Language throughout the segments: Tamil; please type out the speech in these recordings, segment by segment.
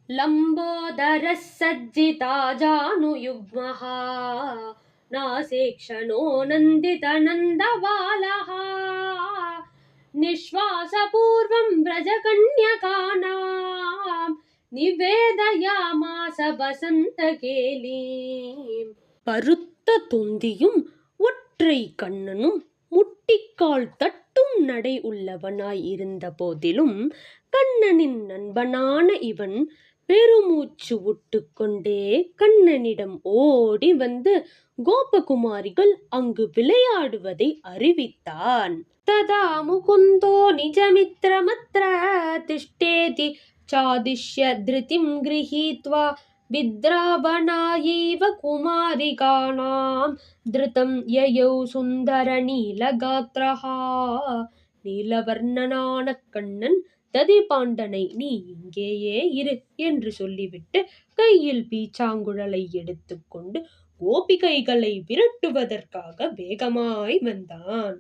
लम्बोदरः सज्जिताजानुयुग्मः नासेक्षणो नन्दितनन्दबालः निःश्वासपूर्वं व्रजकन्यकानां निवेदयामास वसन्तकेलीम् பருத்த தொந்தியும் ஒற்றை கண்ணனும் முட்டிக்கால் தட்டும் நடை உள்ளவனாய் இருந்த போதிலும் கண்ணனின் நண்பனான இவன் பெருமூச்சு விட்டுக்கொண்டே கண்ணனிடம் ஓடி வந்து கோபகுமாரிகள் அங்கு விளையாடுவதை அறிவித்தான். ததா முகுந்தோ நிஜமித்ரமத்ர திஷ்டேதி சாதிஷ்ய திருதிம் கிரஹீத்வா வித்ராவணாயைவ குமாரிகானாம் திருதம் யயௌ சுந்தர நீலகாத்ரஹா. நீலவர்ணனான கண்ணன் ததிபாண்டனை நீ இங்கேயே இரு என்று சொல்லிவிட்டு கையில் பீச்சாங்குழலை எடுத்துக்கொண்டு கோபிகைகளை விரட்டுவதற்காக வேகமாய் வந்தான்.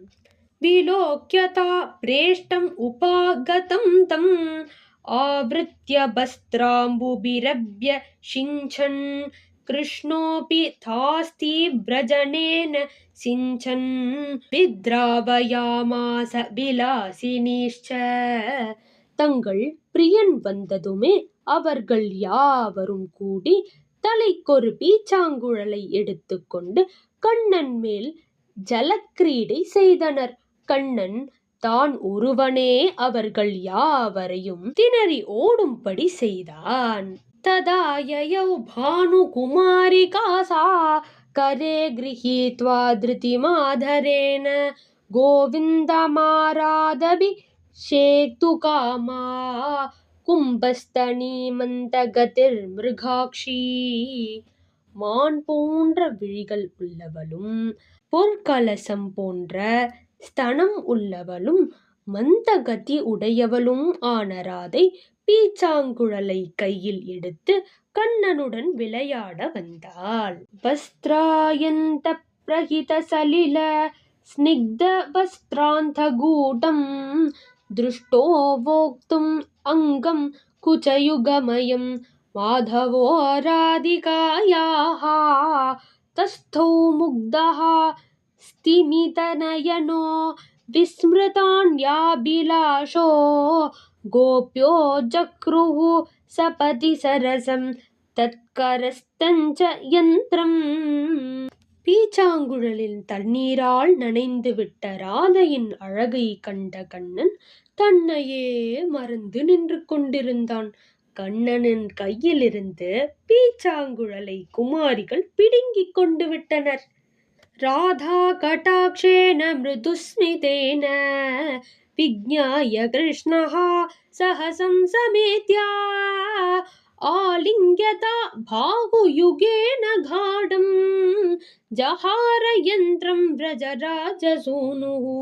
விலோக்யதா பிரேஷ்டம் உபாகதம் தம் ஆவ்ருத்ய வஸ்திராம்புபிரப்ய சிஞ்சன் கிருஷ்ணோபி தாஸ்தி விரஜனேன சிஞ்சன் வித்ராவயாமாச விலாசினிஷ்ச. தங்கள் பிரியன் வந்ததுமே அவர்கள் யாவரும் கூடி தலைக்கொரு பீச்சாங்குழலை எடுத்துக்கொண்டு கண்ணன் மேல் ஜலக்கிரீடை செய்தனர். கண்ணன் தான் ஒருவனே அவர்கள் யாவரையும் திணறி ஓடும்படி செய்தான். ததா யயௌ பானுகுமாரிகாசா கரே கிரஹீத்வா திருதிமாதரேன கோவிந்தமாராதபி ஷேக்து காமா கும்பஸ்தனீமந்தகதிர் மிருகாக்ஷி. மான் போன்ற விழிகள் உள்ளவளும் பொற்கலசம் போன்ற ஸ்தனம் உள்ளவளும் மந்தகதி உடையவளும் ஆன ராதை பீச்சாங்குழலை கையில் எடுத்து கண்ணனுடன் விளையாட வந்தாள். வஸ்திராயந்த பிரஹித சலில ஸ்னிக்த வஸ்திராந்த கூடம் திருஷ்டோ வோக்தும் அங்கம் குச்சயுகமயம் மாதவோ ராதிகாயாஹ தஸ்தௌ முக்தஹ ஸ்திமிதநயனோ விஸ்மிருதான்யாபிலாஷோ கோப்யோ ஜக்ருஹு சபதி சரசம் தத்கரஸ்தஞ்ச யந்திரம். பீச்சாங்குழலின் தண்ணீரால் நனைந்து விட்ட ராதையின் அழகை கண்ட கண்ணன் தன்னையே மறந்து நின்று கொண்டிருந்தான். கண்ணனின் கையிலிருந்து பீச்சாங்குழலை குமாரிகள் பிடுங்கிக் கொண்டு விட்டனர். ராதா கடாக்ஷேன மிருதுஸ்மிதேன விஜ்ஞாய கிருஷ்ணஹ சஹசம் சமேத்யா ஆலிங்யதா பாகுயுகேன காடம் ஜஹார யந்திரம் விரஜராஜசூனுஹு.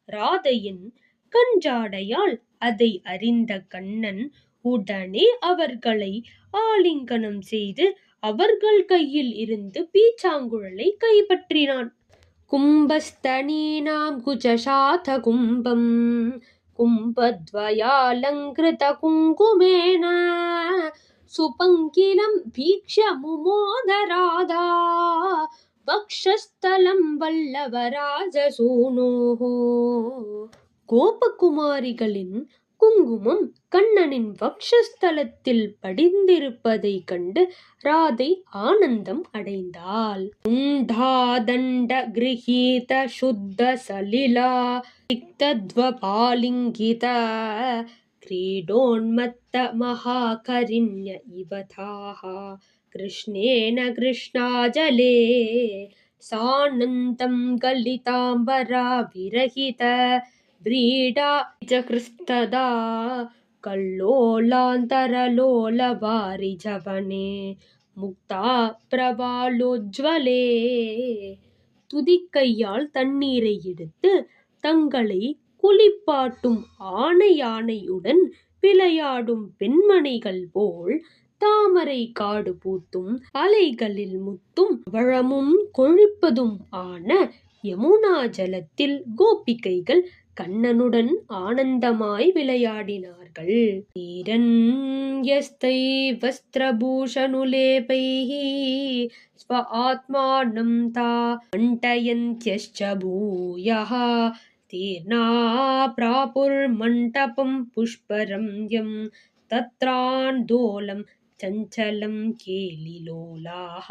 ராதையின் கஞ்சாடையால் அதை அறிந்த கண்ணன் உடனே அவர்களை ஆலிங்கனம் செய்து அவர்கள் கையில் இருந்து பீச்சாங்குழலை கைப்பற்றினான். கும்பஸ்தனீனாம் குஜசாத கும்பம் கும்பத்வயாலங்கிருத குங்குமேன சுபங்கிலம் பீக்ஷ்ய முமோதராதா வக்ஷஸ்தலம் வல்லவராஜசூனோஹோ. கோபகுமாரிகளின் குங்குமம் கண்ணனின் வக்ஷஸ்தலத்தில் படிந்திருப்பதை கண்டு ராதை ஆனந்தம் அடைந்தாள். உண்டாதண்ட கிரஹீத சுத்த சலிலா திக்தத்வபாலிங்கித கிரீடோன்மத்த மகாகரிண்ய இவதாஹ கிருஷ்ணேன கிருஷ்ணாஜலே சானந்தம் கலிதாம்பரா விரஹித व्रीडा जकृस्तदा कल्लोलान्तरलोलवारिजवने முக்தா பிரபாலோஜ்வலே. துதிக்கையால் தண்ணீரை எடுத்து தங்களை குளிப்பாட்டும் ஆணை யானையுடன் விளையாடும் பெண்மணிகள் போல் தாமரை காடு பூத்தும் அலைகளில் முத்தும் வளமும் கொழிப்பதும் ஆன யமுனா ஜலத்தில் கோபிகைகள் கண்ணனுடன் ஆனந்தமாய் விளையாடினார்கள். கொண்டார்கள். யஸ்தை வஸ்திரபூஷணுலேபைः ஸ்வ ஆத்மானம் தா மண்டயந்த்யஸ்ச பூயः தீர்ணா பிராபுர்மண்டபம் புஷ்பரம்யம் தத்ராந்தோலம் சஞ்சலம் கேலிலோலாः.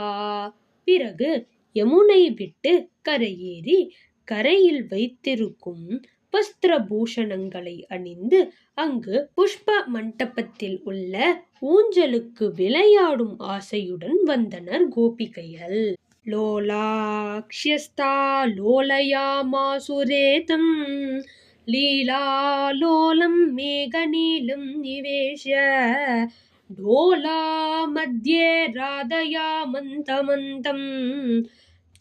பிறகு யமுனை விட்டு கரையேறி கரையில் வைத்திருக்கும் வஸ்திர பூஷணங்களை அணிந்து அங்கு புஷ்ப மண்டபத்தில் உள்ள ஊஞ்சலுக்கு விளையாடும் ஆசையுடன் வந்தனர் கோபிகைகள். லோலாக்ஷ்யஸ்தா லோலயாமாசுரேதம் லீலாலோலம் மேகநீலம் நிவேஷ்ய டோலா மத்யே ராதயாமந்தமந்தம்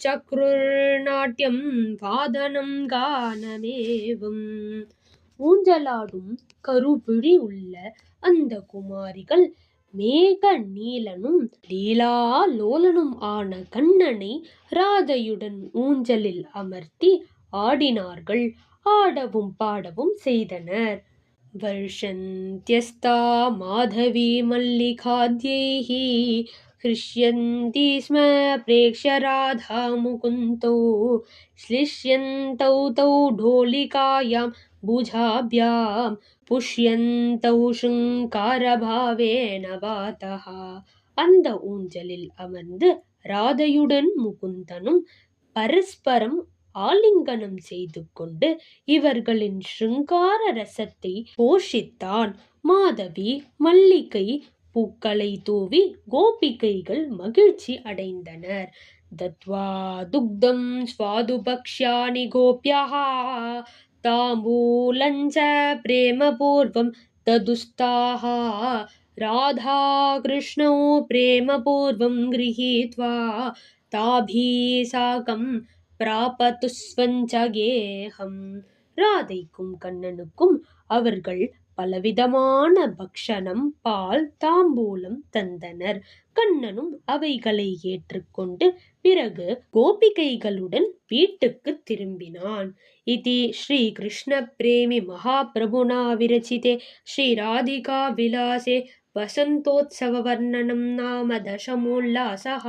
சக்ருர்நாட்யம் வாதனம் கானமேவம். ஊஞ்சலாடும் கருவிழி உள்ள அந்த குமாரிகள் மேக நீலனும் லீலாலோலனும் ஆன கண்ணனை ராதையுடன் ஊஞ்சலில் அமர்த்தி ஆடினார்கள். ஆடவும் பாடவும் செய்தனர். வர்ஷந்த்யஸ்தா மாதவி மல்லிகாத்யைः ஹ்ருஷ்யந்தி ஸ்ம ப்ரேக்ஷ்ய ராதா முகுந்தௌ ஸ்லிஷ்யந்தௌ தௌ ढोलिकायां भुजाभ्यां புஷ்யந்தௌ ஷృங்காரபாவேன வாதः. அந்த ஊஞ்சலில் அமர்ந்து ராதையுடன் முகுந்தனும் பரஸ்பரம் ஆலிங்கனம் செய்து கொண்டு இவர்களின் ஷృங்கார ரசத்தை போஷித்தான். மாதவி மல்லிகை பூக்களை தூவி கோபிகைகள் மகிழ்ச்சி அடைந்தனர். தத்வா துக்தம் ஸ்வாதுபக்ஷ்யானி கோப்யः தாம்பூலஞ்ச பிரேமபூர்வம் ததுஸ்தாः ராதா கிருஷ்ணோ பிரேமபூர்வம் கிரஹீத்வா தாபிः சாகம் பிராபதுஸ்வஞ்சகேஹம். ராதைக்கும் கண்ணனுக்கும் அவர்கள் பலவிதமான பக்ஷணம் பால் தாம்பூலம் தந்தனர். கண்ணனும் அவைகளை ஏற்றுக்கொண்டு பிறகு கோபிகைகளுடன் வீட்டுக்கு திரும்பினான். இதி ஸ்ரீ கிருஷ்ண பிரேமி மகாபிரபுனா விரச்சிதே ஸ்ரீ ராதிகா விலாசே வசந்தோத்சவ வர்ணனம் நாம தசமோல்லாசः.